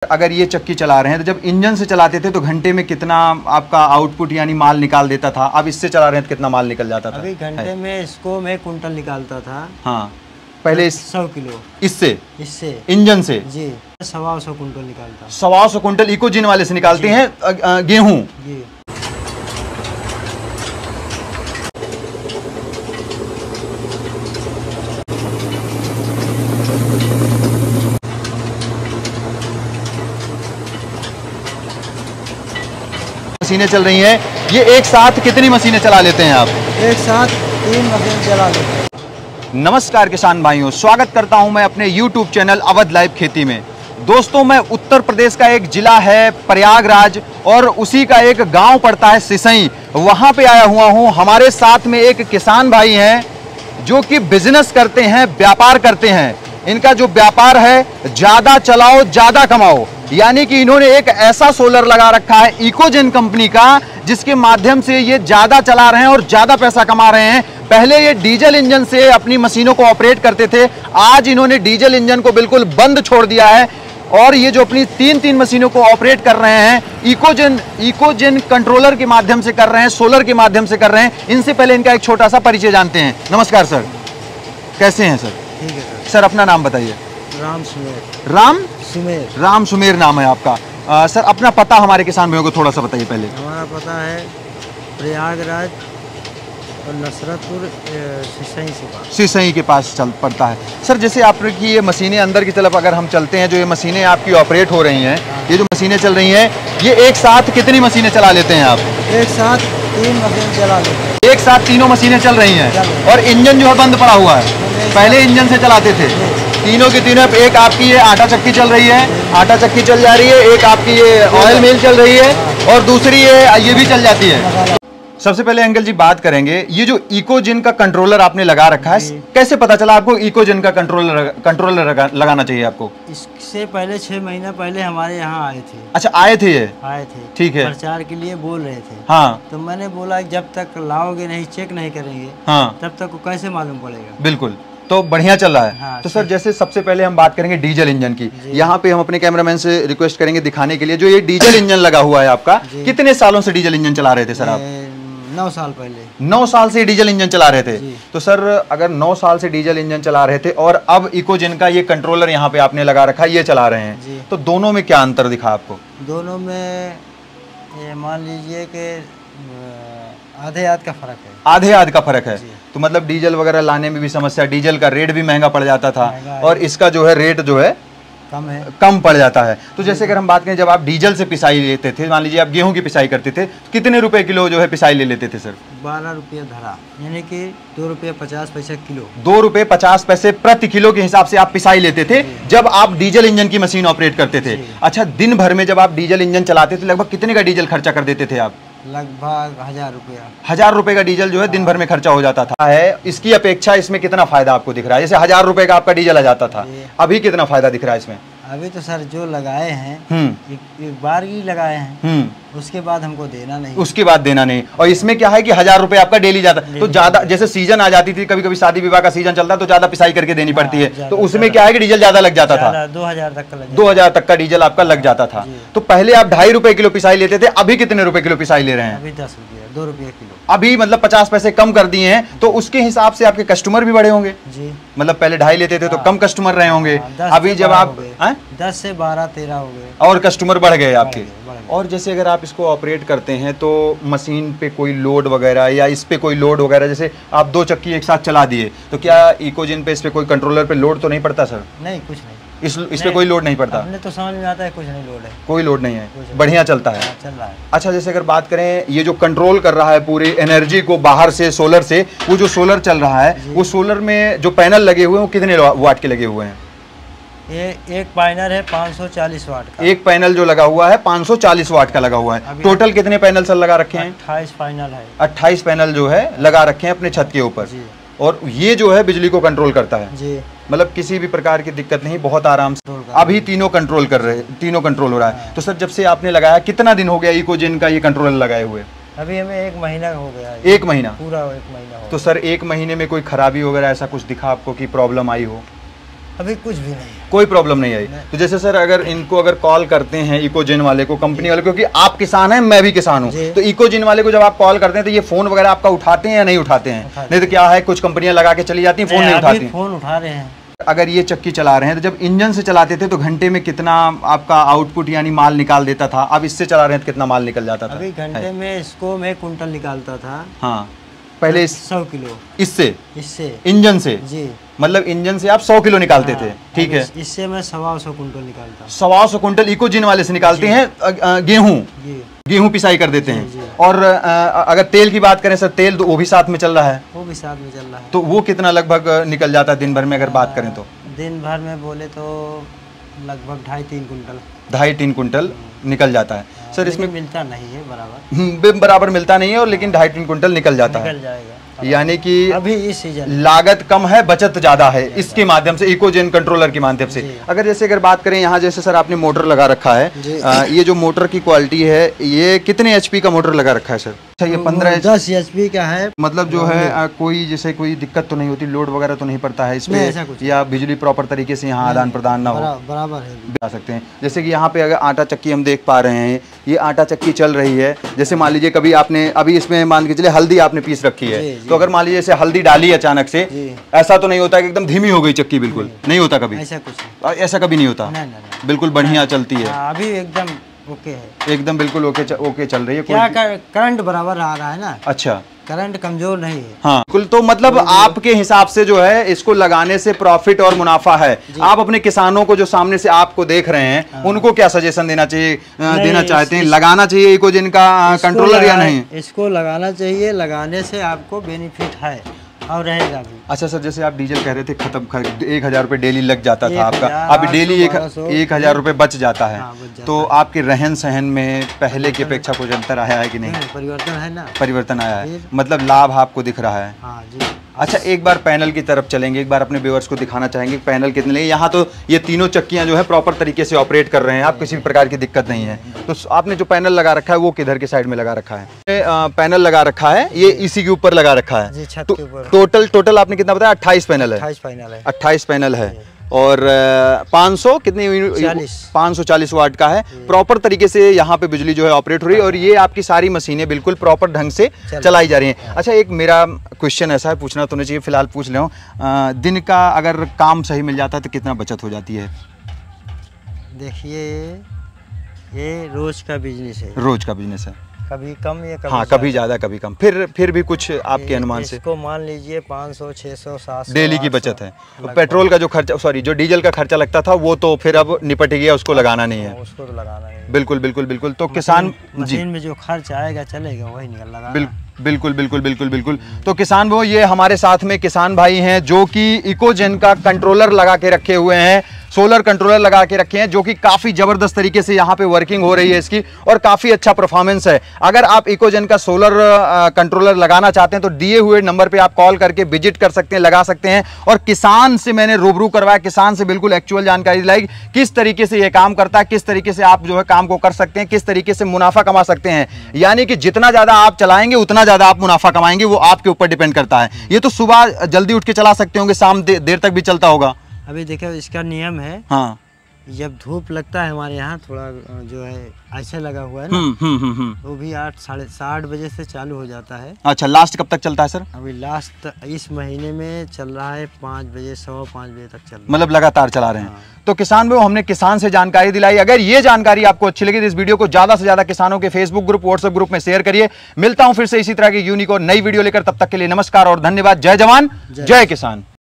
अगर ये चक्की चला रहे हैं तो जब इंजन से चलाते थे तो घंटे में कितना आपका आउटपुट यानी माल निकाल देता था, अब इससे चला रहे हैं तो कितना माल निकल जाता था? अभी घंटे में इसको मैं कुंटल निकालता था। हाँ, पहले 100 किलो इससे इंजन से जी 125 कुंटल निकालता। 125 कुंटल इकोजिन वाले से निकालते हैं गेहूँ। मशीनें चल रही हैं, ये एक साथ कितनी मशीनें चला लेते हैं आप? एक साथ 3 मशीन चला लेते हैं। नमस्कार किसान भाइयों, स्वागत करता हूं मैं अपने YouTube चैनल अवध लाइव खेती में। दोस्तों, मैं उत्तर प्रदेश का एक जिला है प्रयागराज और उसी का एक गांव पड़ता है सिसई, वहां पे आया हुआ हूं। हमारे साथ में एक किसान भाई हैं जो कि बिजनेस करते हैं, व्यापार करते हैं। इनका जो व्यापार है ज्यादा चलाओ ज्यादा कमाओ, यानी कि इन्होंने एक ऐसा सोलर लगा रखा है इकोजिन कंपनी का जिसके माध्यम से ये ज्यादा चला रहे हैं और ज्यादा पैसा कमा रहे हैं। पहले ये डीजल इंजन से अपनी मशीनों को ऑपरेट करते थे, आज इन्होंने डीजल इंजन को बिल्कुल बंद छोड़ दिया है और ये जो अपनी तीन मशीनों को ऑपरेट कर रहे हैं इकोजिन कंट्रोलर के माध्यम से कर रहे हैं, सोलर के माध्यम से कर रहे हैं। इनसे पहले इनका एक छोटा सा परिचय जानते हैं। नमस्कार सर, कैसे हैं सर? ठीक है सर, अपना नाम बताइए। राम सुमेर। राम सुमेर नाम है आपका। सर, अपना पता हमारे किसान भाइयों को थोड़ा सा बताइए पहले। हमारा पता है प्रयागराज और नसरतपुर सिसई के पास चल पड़ता है। सर, जैसे आपकी ये मशीनें अंदर की तरफ अगर हम चलते हैं, जो ये मशीनें आपकी ऑपरेट हो रही हैं, ये जो मशीनें चल रही हैं, ये एक साथ कितनी मशीनें चला लेते हैं आप? एक साथ 3 मशीन चला लेते हैं। एक साथ तीनों मशीनें चल रही हैं और इंजन जो है बंद पड़ा हुआ है। पहले इंजन से चलाते थे, तीनों की तीनों। एक आपकी ये आटा चक्की चल रही है, आटा चक्की चल जा रही है, एक आपकी ये ऑयल मिल चल रही है और दूसरी ये भी चल जाती है। सबसे पहले अंकल जी बात करेंगे, ये जो इकोजिन का कंट्रोलर आपने लगा रखा है, कैसे पता चला आपको इकोजिन का कंट्रोलर लगाना चाहिए आपको? इससे पहले 6 महीना पहले हमारे यहाँ आए थे। अच्छा, आए थे? ठीक है। प्रचार के लिए बोल रहे थे। हाँ, तो मैंने बोला जब तक लाओगे नहीं, चेक नहीं करेंगे, हाँ, तब तक कैसे मालूम पड़ेगा। बिल्कुल, तो बढ़िया चल रहा है। हाँ, तो सर, जैसे सबसे पहले हम बात करेंगे डीजल इंजन की। यहाँ पे हम अपने कैमरामैन से रिक्वेस्ट करेंगे दिखाने के लिए। जो ये डीजल इंजन लगा हुआ है आपका, कितने सालों से डीजल इंजन चला रहे थे सर आप? 9 साल पहले। 9 साल से डीजल इंजन चला रहे थे। तो सर, अगर 9 साल से डीजल इंजन चला रहे थे और अब इकोजिन का ये कंट्रोलर यहाँ पे आपने लगा रखा है, ये चला रहे हैं, तो दोनों में क्या अंतर दिखा आपको? दोनों में ये मान लीजिए कि आधे आध का फर्क है। आधे आध का फर्क है। तो मतलब डीजल वगैरह लाने में भी समस्या, डीजल का रेट भी महंगा पड़ जाता था और इसका जो है रेट जो है कम पड़ जाता है। तो जैसे अगर हम बात करें, जब आप डीजल से पिसाई लेते थे, मान लीजिए आप गेहूं की पिसाई करते थे, कितने रुपए किलो जो है पिसाई ले लेते थे सर? 12 रुपये धरा, यानी कि 2 रुपये 50 पैसे किलो। 2 रुपये 50 पैसे प्रति किलो के हिसाब से आप पिसाई लेते थे जब आप डीजल इंजन की मशीन ऑपरेट करते थे। अच्छा, दिन भर में जब आप डीजल इंजन चलाते थे, लगभग कितने का डीजल खर्चा कर देते थे आप? लगभग 1000 रुपया। 1000 रुपए का डीजल जो है दिन भर में खर्चा हो जाता था। इसकी अपेक्षा इसमें कितना फायदा आपको दिख रहा है? जैसे 1000 रुपए का आपका डीजल आ जाता था, अभी कितना फायदा दिख रहा है इसमें? अभी तो सर जो लगाए हैं, एक बार ही लगाए हैं, उसके बाद हमको देना नहीं। उसके बाद देना नहीं। और इसमें क्या है कि 1000 रुपए आपका डेली जाता है। तो ज्यादा, जैसे सीजन आ जाती थी, कभी कभी शादी विवाह का सीजन चलता है तो ज्यादा पिसाई करके देनी पड़ती है, तो उसमें क्या है कि डीजल ज्यादा लग जाता था। 2000 तक का डीजल आपका लग जाता था। तो पहले आप 2.5 रुपए किलो पिसाई लेते थे, अभी कितने रुपए किलो पिसाई ले रहे हैं? अभी 10 रुपये 2 रुपये किलो। अभी मतलब 50 पैसे कम कर दिए हैं। तो उसके हिसाब से आपके कस्टमर भी बढ़े होंगे जी। मतलब पहले 2.5 लेते थे तो कम कस्टमर रहे होंगे, अभी जब आप 10 से 12 13 हो गए और कस्टमर बढ़ गए आपके। और जैसे अगर आप इसको ऑपरेट करते हैं तो मशीन पे कोई लोड वगैरह या इस पे कोई लोड वगैरह, जैसे आप 2 चक्की एक साथ चला दिए, तो क्या इकोजिन पे इस पे कोई कंट्रोलर पे लोड तो नहीं पड़ता सर? नहीं, कुछ नहीं। इस पे कोई लोड नहीं पड़ता? हमने तो समझ में आता है कुछ नहीं लोड है। कोई लोड नहीं है, बढ़िया चलता है। चल रहा है। अच्छा, जैसे अगर बात करें, ये जो कंट्रोल कर रहा है पूरी एनर्जी को बाहर से सोलर से, वो जो सोलर चल रहा है, वो सोलर में जो पैनल लगे हुए हैं वो कितने वाट के लगे हुए हैं? ये एक पैनल है 540 वाट का। एक पैनल जो लगा हुआ है 540 वाट का लगा हुआ है। टोटल कितने पैनल सर लगा रखे हैं? 28 पैनल है। 28 पैनल जो है लगा रखे हैं अपने छत के ऊपर, और ये जो है बिजली को कंट्रोल करता है जी। मतलब किसी भी प्रकार की दिक्कत नहीं, बहुत आराम से अभी तीनों कंट्रोल कर रहे हैं, तीनों कंट्रोल हो रहा है। तो सर, जब से आपने लगाया, कितना दिन हो गया इकोजिन का ये कंट्रोलर लगाए हुए? अभी हमें 1 महीना हो गया है। 1 महीना? पूरा 1 महीना हो। तो सर, 1 महीने में कोई खराबी वगैरह ऐसा कुछ दिखा आपको कि प्रॉब्लम आई हो? अभी कुछ भी नहीं, कोई प्रॉब्लम नहीं आई। तो जैसे सर अगर इनको अगर कॉल करते हैं इकोजेन वाले को, कंपनी वाले, क्योंकि आप किसान हैं मैं भी किसान हूँ, तो इकोजेन वाले को जब आप कॉल करते हैं तो ये फोन वगैरह आपका उठाते हैं या नहीं उठाते हैं? नहीं तो क्या है, कुछ कंपनियां लगा के चली जाती हैं, फोन नहीं उठाती। फोन उठा रहे हैं। अगर ये चक्की चला रहे हैं तो जब इंजन से चलाते थे तो घंटे में कितना आपका आउटपुट यानी माल निकाल देता था, अब इससे चला रहे हैं तो कितना माल निकल जाता था? अभी घंटे में इसको मैं कुंटल निकालता था। हाँ, पहले 100 किलो इससे इससे इंजन से जी, मतलब इंजन से आप 100 किलो निकालते थे, ठीक है। इससे मैं 125 कुंटल निकालता हूँ। 125 कुंटल इकोजिन वाले से निकालते हैं गेहूं पिसाई कर देते हैं। और अगर तेल की बात करें सर, तेल तो वो भी साथ में चल रहा है, वो भी साथ में चल रहा है। तो वो कितना लगभग निकल जाता है दिन भर में अगर बात करें तो? दिन भर में बोले तो लगभग 2.5-3 कुंटल, 2.5-3 कुंटल निकल जाता है सर। इसमें मिलता नहीं है बराबर, बराबर मिलता नहीं है, और लेकिन 2.5-3 कुंटल निकल जाता है, निकल जाएगा। यानी कि अभी इस सीजन लागत कम है, बचत ज्यादा है इसके माध्यम से, इकोजेन कंट्रोलर के माध्यम से। अगर बात करें यहाँ, जैसे सर आपने मोटर लगा रखा है, ये जो मोटर की क्वालिटी है, ये कितने एचपी का मोटर लगा रखा है सर? अच्छा, ये 10 एचपी का है। मतलब जो है कोई जैसे कोई दिक्कत तो नहीं होती, लोड वगैरह तो नहीं पड़ता है इसमें, या बिजली प्रॉपर तरीके से यहाँ आदान प्रदान ना हो? बराबर है, जा सकते हैं। जैसे कि यहाँ पे अगर आटा चक्की हम देख पा रहे हैं, ये आटा चक्की चल रही है। जैसे मान लीजिए कभी आपने अभी इसमें मान के चले हल्दी आपने पीस रखी है, तो अगर मान लीजिए हल्दी डाली अचानक से, ऐसा तो नहीं होता कि एकदम धीमी हो गई चक्की? बिल्कुल नहीं होता कभी, ऐसा कभी नहीं होता, बिल्कुल बढ़िया चलती है। अभी एकदम ओके है, एकदम बिल्कुल ओके चल रही है। क्या करंट बराबर आ रहा है ना? अच्छा, करंट कमजोर नहीं है। हाँ, कुल तो मतलब आपके हिसाब से जो है इसको लगाने से प्रॉफिट और मुनाफा है। आप अपने किसानों को जो सामने से आपको देख रहे हैं, उनको क्या सजेशन देना चाहते हैं? लगाना चाहिए इकोजेन का कंट्रोलर या नहीं? इसको लगाना चाहिए, लगाने से आपको बेनिफिट है और रहेगा भी। अच्छा सर, जैसे आप डीजल कह रहे थे खत्म 1000 रुपये डेली लग जाता था आपका, अब डेली 1000 रुपये बच जाता है। तो आपके रहन सहन में पहले की अपेक्षा कुछ अंतर आया है कि नहीं? परिवर्तन है ना, परिवर्तन आया है, मतलब लाभ आपको दिख रहा है। हाँ जी। अच्छा, एक बार पैनल की तरफ चलेंगे, एक बार अपने व्यूअर्स को दिखाना चाहेंगे पैनल कितने लगे। यहाँ तो ये तीनों चक्कियाँ जो है प्रॉपर तरीके से ऑपरेट कर रहे हैं, आप किसी भी प्रकार की दिक्कत नहीं है। तो आपने जो पैनल लगा रखा है वो किधर के साइड में लगा रखा है? पैनल लगा रखा है, ये इसी के ऊपर लगा रखा है, छत के ऊपर। टोटल आपने कितना बताया? 28 पैनल है। 28 पैनल है और 540 वाट का है। प्रॉपर तरीके से यहाँ पे बिजली जो है ऑपरेट हो रही है, और ये आपकी सारी मशीनें बिल्कुल प्रॉपर ढंग से चलाई जा रही हैं। अच्छा, एक मेरा क्वेश्चन ऐसा है, पूछना तो नहीं चाहिए, फिलहाल पूछ ले। दिन का अगर काम सही मिल जाता है तो कितना बचत हो जाती है? देखिए, ये रोज का बिजनेस है, रोज का बिजनेस है, कभी कम या कभी हाँ, कभी ज्यादा कभी कम, फिर भी कुछ आपके अनुमान से? इसको मान लीजिए 500, 600, 700 डेली की बचत है। पेट्रोल का जो खर्चा, सॉरी, जो डीजल का खर्चा लगता था वो तो फिर अब निपट गया, उसको लगाना नहीं है। उसको तो लगाना नहीं। बिल्कुल बिल्कुल बिल्कुल। तो किसान मशीन में जो खर्च आएगा चलेगा वही निकल लगा। बिल्कुल बिल्कुल बिल्कुल बिल्कुल। तो किसान वो, ये हमारे साथ में किसान भाई हैं जो कि इकोजेन का कंट्रोलर लगा के रखे हुए हैं, सोलर कंट्रोलर लगा के रखे हैं, जो कि काफ़ी ज़बरदस्त तरीके से यहाँ पे वर्किंग हो रही है इसकी, और काफ़ी अच्छा परफॉर्मेंस है। अगर आप इकोजेन का सोलर कंट्रोलर लगाना चाहते हैं तो दिए हुए नंबर पे आप कॉल करके विजिट कर सकते हैं, लगा सकते हैं। और किसान से मैंने रूबरू करवाया, किसान से बिल्कुल एक्चुअल जानकारी दिलाई किस तरीके से ये काम करता है, किस तरीके से आप जो है काम को कर सकते हैं, किस तरीके से मुनाफा कमा सकते हैं। यानी कि जितना ज़्यादा आप चलाएंगे उतना ज़्यादा आप मुनाफा कमाएंगे, वो आपके ऊपर डिपेंड करता है। ये तो सुबह जल्दी उठ के चला सकते होंगे, शाम देर तक भी चलता होगा। अभी देखो, इसका नियम है, हाँ, जब धूप लगता है हमारे यहाँ थोड़ा जो है ऐसे लगा हुआ है ना, वो भी 8, 8:30 बजे से चालू हो जाता है। अच्छा, लास्ट कब तक चलता है सर? अभी लास्ट इस महीने में चल रहा है 5 बजे, 5:15 बजे तक चल रहा है, मतलब लगातार चला रहे हैं। हाँ। तो किसान भाई, हमने किसान से जानकारी दिलाई। अगर ये जानकारी आपको अच्छी लगी तो इस वीडियो को ज्यादा से ज्यादा किसानों के फेसबुक ग्रुप, व्हाट्सएप ग्रुप में शेयर करिए। मिलता हूं फिर से इसी तरह की यूनिक और नई वीडियो लेकर, तब तक के लिए नमस्कार और धन्यवाद। जय जवान, जय किसान।